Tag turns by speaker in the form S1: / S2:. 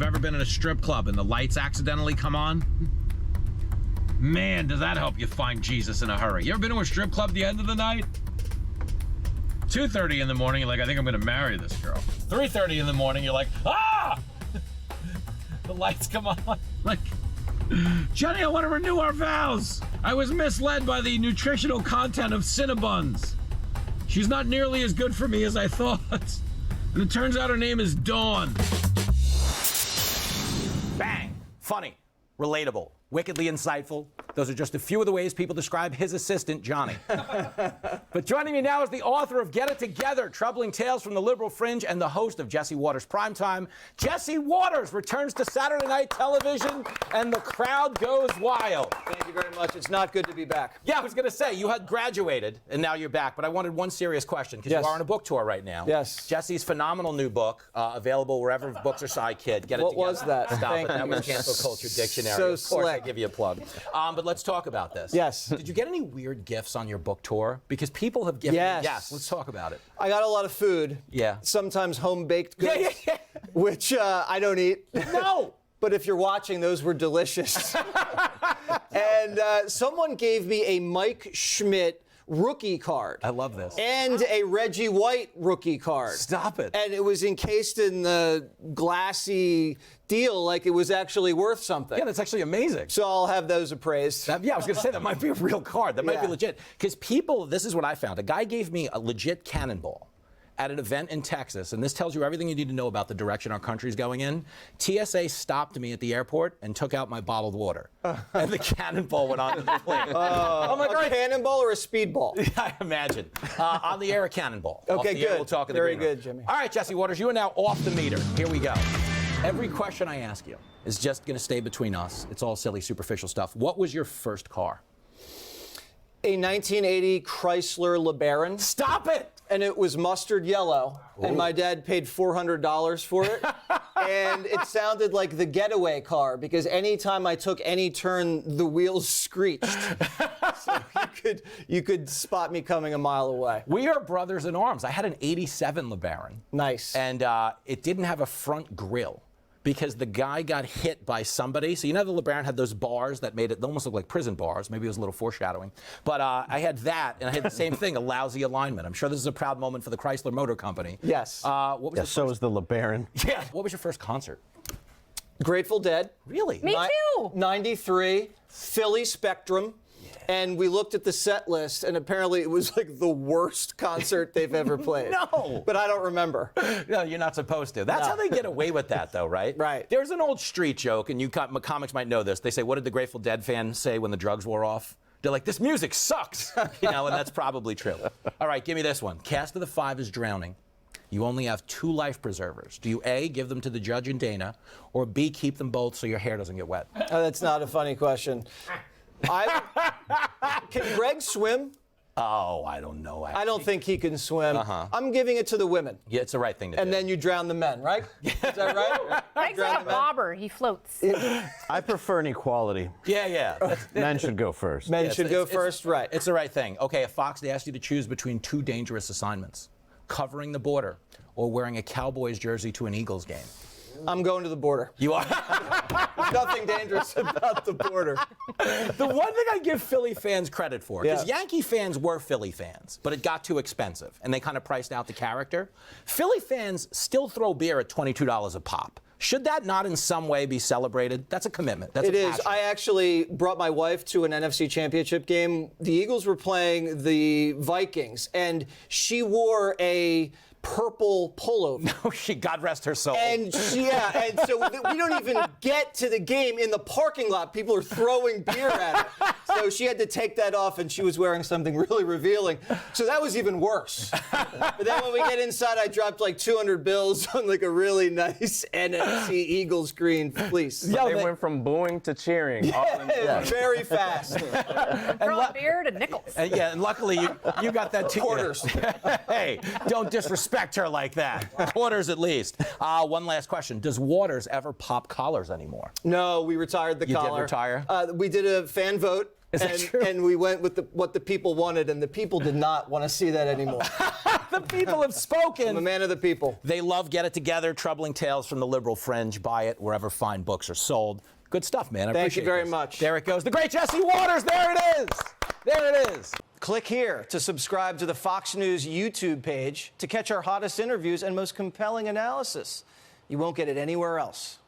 S1: you've ever been in a strip club and the lights accidentally come on? Man, does that help you find Jesus in a hurry. You ever been to a strip club at the end of the night? 2:30 in the morning, you're like, I think I'm gonna marry this girl. 3:30 in the morning, you're like, ah! The lights come on. Like, Johnny, I want to renew our vows. I was misled by the nutritional content of Cinnabons. She's not nearly as good for me as I thought. And it turns out her name is Dawn.
S2: Bang! Funny, relatable, wickedly insightful. Those are just a few of the ways people describe his assistant, Johnny. But joining me now is the author of Get It Together, Troubling Tales from the Liberal Fringe, and the host of Jesse Waters Primetime. Jesse Waters returns to Saturday night television, and the crowd goes wild.
S3: Thank you very much. It's not good to be back.
S2: Yeah, I was going to say, you had graduated, and now you're back, but I wanted one serious question, because
S3: Yes.
S2: you are on a book tour right now.
S3: Yes.
S2: Jesse's phenomenal new book, available wherever books are signed, kid. Get It
S3: What
S2: Together.
S3: was that?
S2: Stop
S3: Thank
S2: it. That
S3: you.
S2: was Cancel Culture Dictionary.
S3: So
S2: of course, I
S3: slick.
S2: give you a plug. But let's talk about this.
S3: Yes.
S2: Did you get any weird gifts on your book tour? Because people have given
S3: Yes.
S2: me, yes, let's talk about it.
S3: I got a lot of food.
S2: Yeah.
S3: Sometimes home-baked goods,
S2: Yeah.
S3: which I don't eat.
S2: No!
S3: But if you're watching, those were delicious. And someone gave me a Mike Schmidt rookie card.
S2: I love this.
S3: And a Reggie White rookie card.
S2: Stop it.
S3: And it was encased in the glassy deal like it was actually worth something.
S2: Yeah, that's actually amazing.
S3: So I'll have those appraised.
S2: Yeah, I was going to say, that might be a real card. That might be
S3: Yeah.
S2: legit. Because people, this is what I found. A guy gave me a legit cannonball at an event in Texas, and this tells you everything you need to know about the direction our country's going in. TSA stopped me at the airport and took out my bottled water. And the cannonball went onto the plane. I'm like,
S3: A
S2: all right.
S3: cannonball or a speedball?
S2: I imagine. On the air, a cannonball. Off
S3: Okay,
S2: the air,
S3: good.
S2: we'll talk in the
S3: Very
S2: green room.
S3: good, Jimmy.
S2: All right, Jesse Waters, you are now off the meter. Here we go. Every question I ask you is just going to stay between us. It's all silly, superficial stuff. What was your first car?
S3: A 1980 Chrysler LeBaron.
S2: Stop it!
S3: And it was mustard yellow. And my dad paid $400 for it. And it sounded like the getaway car because anytime I took any turn, the wheels screeched. So you could spot me coming a mile away.
S2: We are brothers in arms. I had an 87 LeBaron.
S3: Nice.
S2: And it didn't have a front grille because the guy got hit by somebody. So you know the LeBaron had those bars that made it, they almost look like prison bars. Maybe it was a little foreshadowing. But I had that, and I had the same thing, a lousy alignment. I'm sure this is a proud moment for the Chrysler Motor Company.
S3: Yes.
S2: What was
S4: Yeah, so was the LeBaron.
S2: Yeah. What was your first concert?
S3: Grateful Dead.
S2: Really?
S5: Me too.
S3: 93, Philly Spectrum. And we looked at the set list, and apparently it was like the worst concert they've ever played.
S2: No.
S3: But I don't remember.
S2: No, you're not supposed to. That's how they get away with that, though, right?
S3: Right.
S2: There's an old street joke, and comics might know this. They say, what did the Grateful Dead fans say when the drugs wore off? They're like, this music sucks. You know, and that's probably true. All right, give me this one. Cast of the Five is drowning. You only have 2 life preservers. Do you A, give them to the judge and Dana, or B, keep them both so your hair doesn't get wet?
S3: That's not a funny question. Can Greg swim?
S2: Oh, I don't know.
S3: I don't think he can swim. I'm giving it to the women.
S2: Yeah, it's the right thing to do.
S3: And then you drown the men, right? Is that right?
S5: Greg's like a bobber. He floats.
S4: I prefer an equality.
S2: Yeah.
S4: Men should go first.
S3: Men should go first, right?
S2: It's the right thing. Okay, if Fox asked you to choose between 2 dangerous assignments, covering the border or wearing a Cowboys jersey to an Eagles game.
S3: I'm going to the border.
S2: You are?
S3: There's nothing dangerous about the border.
S2: The one thing I give Philly fans credit for, because
S3: Yeah.
S2: Yankee fans were Philly fans, but it got too expensive, and they kind of priced out the character. Philly fans still throw beer at $22 a pop. Should that not in some way be celebrated? That's a commitment. That's
S3: It
S2: a
S3: is.
S2: passion.
S3: I actually brought my wife to an NFC Championship game. The Eagles were playing the Vikings, and she wore a purple pullover.
S2: Oh, God rest her soul.
S3: And and so we don't even get to the game in the parking lot. People are throwing beer at her. So she had to take that off, and she was wearing something really revealing. So that was even worse. But then when we get inside, I dropped like 200 bills on like a really nice NFC Eagles green fleece.
S6: They went from booing to cheering. All in one.
S3: Very fast.
S5: From beer to nickels.
S2: And luckily you got that too.
S3: Quarters.
S2: Hey, don't disrespect her like that. Quarters at least. One last question. Does Waters ever pop collars anymore?
S3: No, we retired the
S2: You did
S3: collar.
S2: retire?
S3: We did a fan vote.
S2: Is that true?
S3: And we went with what the people wanted, and the people did not want to see that anymore.
S2: The The people have spoken.
S3: I'm a man of the people.
S2: They love Get It Together, Troubling Tales from the Liberal Fringe. Buy it wherever fine books are sold. Good stuff, man. I
S3: Thank
S2: appreciate
S3: you very
S2: this.
S3: much.
S2: There it goes. The great Jesse Waters. There it is. There it is.
S3: Click here to subscribe to the Fox News YouTube page to catch our hottest interviews and most compelling analysis. You won't get it anywhere else.